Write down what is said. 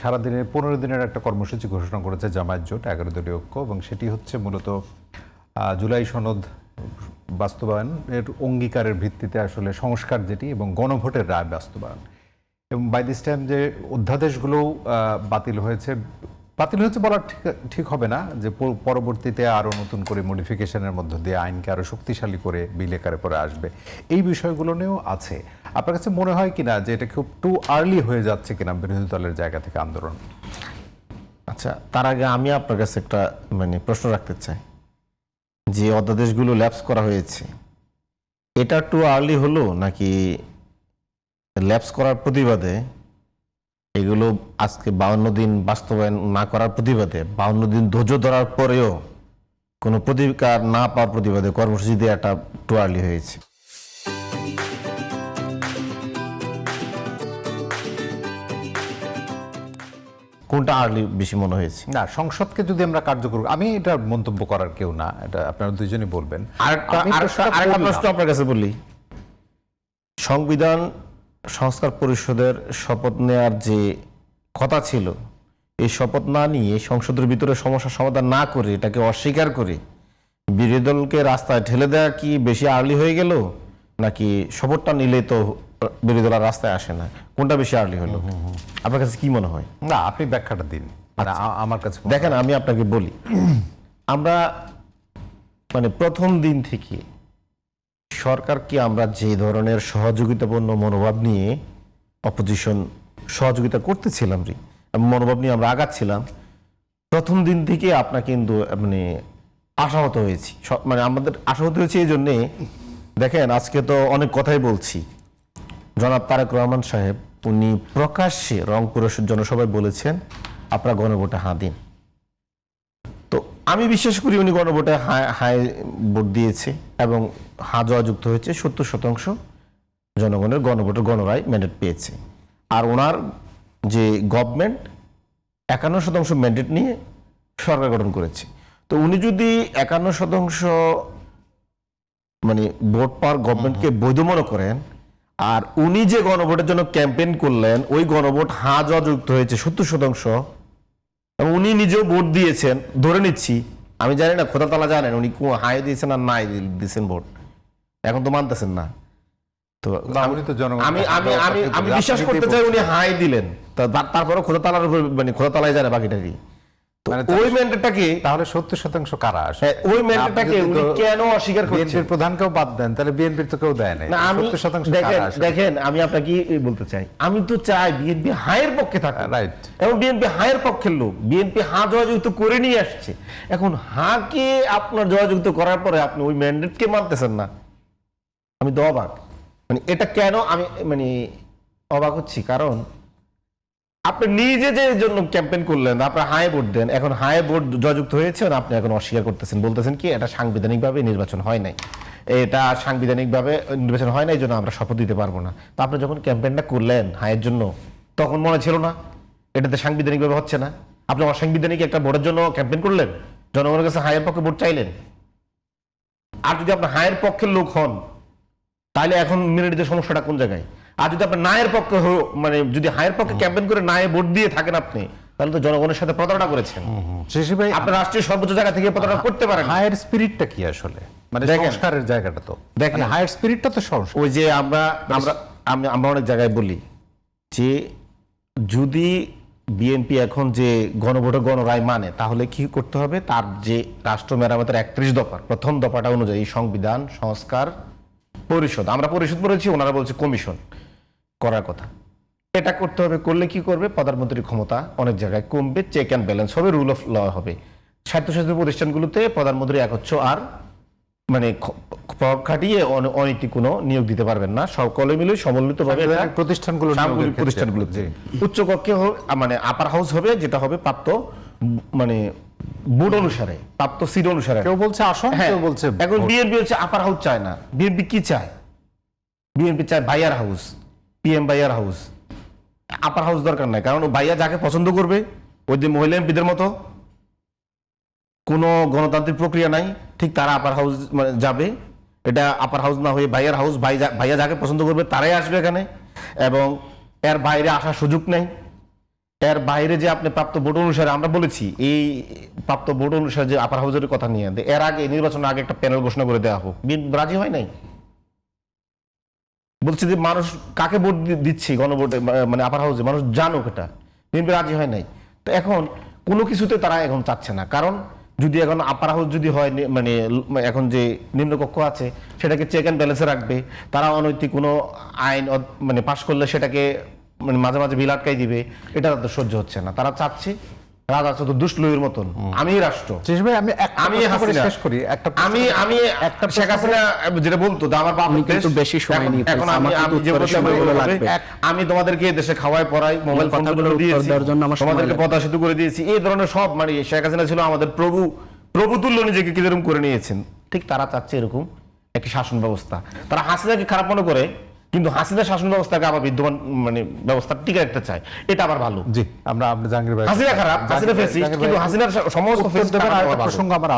সারাদিনের 15 দিনের একটা কর্মসূচি ঘোষণা করেছে জামায়াত জোট 11 দলীয় ঐক্য, এবং সেটি হচ্ছে মূলত জুলাই সনদ বাস্তবায়নের অঙ্গীকারের ভিত্তিতে আসলে সংস্কার যেটি এবং গণভোটের রায় বাস্তবায়ন। এবং বাই দিস টাইম যে অধ্যাদেশগুলো বাতিল হয়েছে বলা ঠিক হবে না, যে পরবর্তীতে আরও নতুন করে মডিফিকেশনের মধ্য দিয়ে আইনকে আরও শক্তিশালী করে বিল আকারে পরে আসবে, এই বিষয়গুলো নিয়েও আছে। আপনার কাছে মনে হয় কিনা যে এটা খুব টু আর্লি হয়ে যাচ্ছে কিনা বিরোধী দলের জায়গা থেকে আন্দোলন? আচ্ছা, তার আগে আমি আপনার কাছে একটা প্রশ্ন রাখতে চাই, যে অধ্যাদেশগুলো ল্যাপস করা হয়েছে এটা টু আর্লি হলো নাকি ল্যাপস করার প্রতিবাদে এগুলো আজকে 52 দিন বাস্তবায়ন না করার প্রতিবাদে 52 দিন ধৈর্য ধরার পরেও কোনো প্রতিকার না পাওয়ার প্রতিবাদে কর্মসূচি দিয়ে একটা টু আর্লি হয়েছে? কোনটা আর্লি বেশি মনে হয়েছে? না, সংসদকে যদি আমরা কার্যকর, আমি এটা মন্তব্য করার কেউ না, এটা আপনারা দুইজনই বলবেন। আরেকটা প্রশ্ন আপনার কাছে বলি, সংবিধান সংস্কার পরিষদের শপথ নেওয়ার যে কথা ছিল, এই শপথ না নিয়ে সংসদের ভিতরে সমস্যার সমাধান না করে এটাকে অস্বীকার করে বিরোধী দলকে রাস্তায় ঠেলে দেওয়া কি বেশি আর্লি হয়ে গেল, নাকি শপথটা নিলে তো বিরোধী দল রাস্তায় আসে না, কোনটা বেশি আর্লি হলো আপনার কাছে কি মনে হয়? না, আপনি ব্যাখ্যাটা দিন। আমার কাছে দেখেন, আমি আপনাকে বলি, আমরা প্রথম দিন থেকে সরকারকে আমরা যে ধরনের সহযোগিতাপূর্ণ মনোভাব নিয়ে অপোজিশন সহযোগিতা করতেছিলাম, মনোভাব নিয়ে আমরা আগাচ্ছিলাম, প্রথম দিন থেকে আপনার কিন্তু আশাহত হয়েছি। আমাদের আশাহত হয়েছে এই জন্যে, দেখেন আজকে তো অনেক কথাই বলছি, জনাব তারেক রহমান সাহেব উনি প্রকাশ্যে রংপুরের জনসভায় বলেছেন আপনারা গণভোটে হাঁ দিন। তো আমি বিশ্বাস করি উনি গণভোটে হাই ভোট দিয়েছে এবং হাঁ জয় যুক্ত হয়েছে, 70% জনগণের গণভোটের গণরায় ম্যান্ডেট পেয়েছে। আর ওনার যে গভর্নমেন্ট 51% ম্যান্ডেট নিয়ে সরকার গঠন করেছে। তো উনি যদি 51% ভোট পাওয়ার গভর্নমেন্টকে বৈধ মনে করেন, আর উনি যে গণভোটের জন্য ক্যাম্পেইন করলেন ওই গণভোট হাঁ জয় যুক্ত হয়েছে 70%, এবং উনি নিজেও ভোট দিয়েছেন, ধরে নিচ্ছি, আমি জানি না খোদা তাআলা জানেন উনি হাই দিয়েছেন আর নাই দিয়েছেন ভোট, এখন তো মানতেছেন না। তো আমি আমি আমি আমি বিশ্বাস করতে চাই উনি হাই দিলেন, তারপরে খোদা তাআলার খোদা তাআলাই জানে বাকিটা কি। ওই ম্যান্ডেটটাকে তাহলে 70% কারা আসে, ওই ম্যান্ডেটটাকে উনি কেন অস্বীকার করছেন? বিএনপির প্রধানকেও বাদ দেন, তাহলে বিএনপির তো কেউ দেয় না। 70% দেখেন, আমি আপনাকে বলতে চাই, আমি তো চাই বিএনপি হায়ের পক্ষে থাকে, রাইট, এবং বিএনপি হায়ের পক্ষের লোক, বিএনপি হাঁ জয়যুক্ত করে নিয়ে আসছে। এখন হাঁকে আপনার জয়যুক্ত করার পরে আপনি ওই ম্যান্ডেটকে মানতেছেন না, আমি তো অবাক। এটা কেন আমি অবাক হচ্ছি, কারণ আপনি নিজে যে জন্য ক্যাম্পেইন করলেন, আপনার হাই ভোট দেন, এখন হাই ভোট জয়যুক্ত হয়েছে, আপনি এখন অস্বীকার করতেছেন, বলতেছেন কি এটা সাংবিধানিকভাবে নির্বাচন হয় নাই, এটা সাংবিধানিকভাবে নির্বাচন হয় নাই, এই জন্য আমরা শপথ দিতে পারবো না। তো আপনি যখন ক্যাম্পেইনটা করলেন হাইয়ের জন্য, তখন মনে ছিল না এটাতে সাংবিধানিকভাবে হচ্ছে না? আপনি অসাংবিধানিক একটা ভোটের জন্য ক্যাম্পেইন করলেন, জনগণের কাছে হাইয়ের পক্ষে ভোট চাইলেন। আর যদি আপনি হাইয়ের পক্ষের লোক হন, তাহলে এখন মেনে নিতে সমস্যাটা কোন জায়গায়? আর যদি আপনি নায়ের পক্ষে যদি হায়ের পক্ষে ক্যাম্পেইন করে নায়ে ভোট দিয়ে থাকেন আপনি, তাহলে তো জনগণের সাথে প্রতারণা করেছেন। আপনি রাষ্ট্রীয় সর্বোচ্চ জায়গা থেকে প্রতারণা করতে পারেন। হায়ার স্পিরিটটা কি আসলে, সংস্কারের জায়গাটা তো দেখেন, হায়ার স্পিরিটটা তো সংস্কার। ওই যে আমরা অনেক জায়গায় বলি যে যদি বিএনপি এখন যে গণভোটে গণরায় মানে, তাহলে কি করতে হবে? তার যে রাষ্ট্র মেরামতের 31 দফার প্রথম দফাটা অনুযায়ী সংবিধান সংস্কার পরিষদ, আমরা পরিষদ বলেছি, ওনারা বলছে কমিশন করার কথা, এটা করতে হবে। করলে কি করবে? প্রধানমন্ত্রীর ক্ষমতা অনেক জায়গায় কমবে, চেক অ্যান্ড ব্যালেন্স হবে, রুল অফ ল হবে। স্বায়ত্তশাসিত প্রতিষ্ঠানগুলোতে প্রধানমন্ত্রী একচ্ছ আর প্রভাব খাটিয়ে অনৈতিক কোনো নিয়োগ দিতে পারবেন না, সকলে মিলে সমন্বিতভাবে প্রতিষ্ঠানগুলোতে উচ্চ কক্ষে আপার হাউস হবে, যেটা হবে প্রাপ্ত বুট অনুসারে, প্রাপ্ত সিট অনুসারে। কেউ বলছে আসন, কেউ বলছে। এখন বিএনপি হচ্ছে আপার হাউস চায় না। বিএনপি কি চায়? বিএনপি চায় ভাইয়ার হাউস, পিএম ভাইয়ার হাউস। আপার হাউস দরকার নাই, কারণ ভাইয়া যাকে পছন্দ করবে, ওই যে মহিলা এমপিদের মতো কোনো গণতান্ত্রিক প্রক্রিয়া নাই, ঠিক তারা আপার হাউস যাবে। এটা আপার হাউস না হয়ে ভাইয়ার হাউস, ভাইয়া যাকে পছন্দ করবে তারাই আসবে এখানে, এবং এর বাইরে আসার সুযোগ নেই। এর বাইরে যে আপনি প্রাপ্ত ভোট অনুসারে আমরা বলেছি এই প্রাপ্ত ভোট অনুসারে যে আপার হাউজের কথা নিয়ে এর আগে নির্বাচনের আগে একটা প্যানেল ঘোষণা করে দেওয়া হোক, বিএনপি রাজি হয় নাই। বলছে যে মানুষ কাকে ভোট দিচ্ছে গণভোটে, মানে আপার হাউসে মানুষ জানুক, এটা বিএনপি রাজি হয় নাই। তো এখন কোনো কিছুতে তারা এখন চাচ্ছে না, কারণ যদি এখন আপার হাউস যদি হয় মানে এখন যে নিম্নকক্ষ আছে সেটাকে চেক অ্যান্ড ব্যালেন্সে রাখবে, তারা অনৈতিক কোনো আইন মানে পাশ করলে সেটাকে মানে মাঝে মাঝে বিল আটকাই দিবে, এটা তাদের সহ্য হচ্ছে না। তারা চাচ্ছে রাজা চতুর্দুষ্ট লুইয়ের মতন আমি রাষ্ট্র, শেষ ভাই আমি আমি হাসিনা হাসিনা শেষ করি একটা আমি একটা শেখ হাসিনা যেটা বলতো আমার বাপ কিন্তু বেশি সময় নিয়ে এখন ফেলছি, আমি আমার আমি যে উত্তরের বলছি সময়গুলো আমি লাগবে। আমি তোমাদেরকে দেশে খাওয়াই পড়াই, মোবাইল ফোন কথাগুলোর উত্তর দিয়েছি, দেওয়ার জন্য আমার সময় তোমাদেরকে লাগবে। প্রত্যাশিত করে দিয়েছি, এই ধরনের সব মানে শেখ হাসিনা ছিল আমাদের প্রভুতুল্য, নিজেকে কিরকম করে নিয়েছেন। ঠিক তারা চাচ্ছে এরকম একটি শাসন ব্যবস্থা। তারা হাসিনাকে খারাপ মনে করে, কিন্তু হাসিনা শাসন ব্যবস্থাকে আবার বিদ্যমান মানে ব্যবস্থা টিকে রাখতে চায়, এটা আবার ভালো। জি আমরা জাহাঙ্গীর ভাই হাসিনা খারাপ, হাসিনা ফেসিস্ট, কিন্তু হাসিনার সমস্ত উত্তর ফেসিস্ট দেবার আরেকটা ভালো। প্রসঙ্গ আমার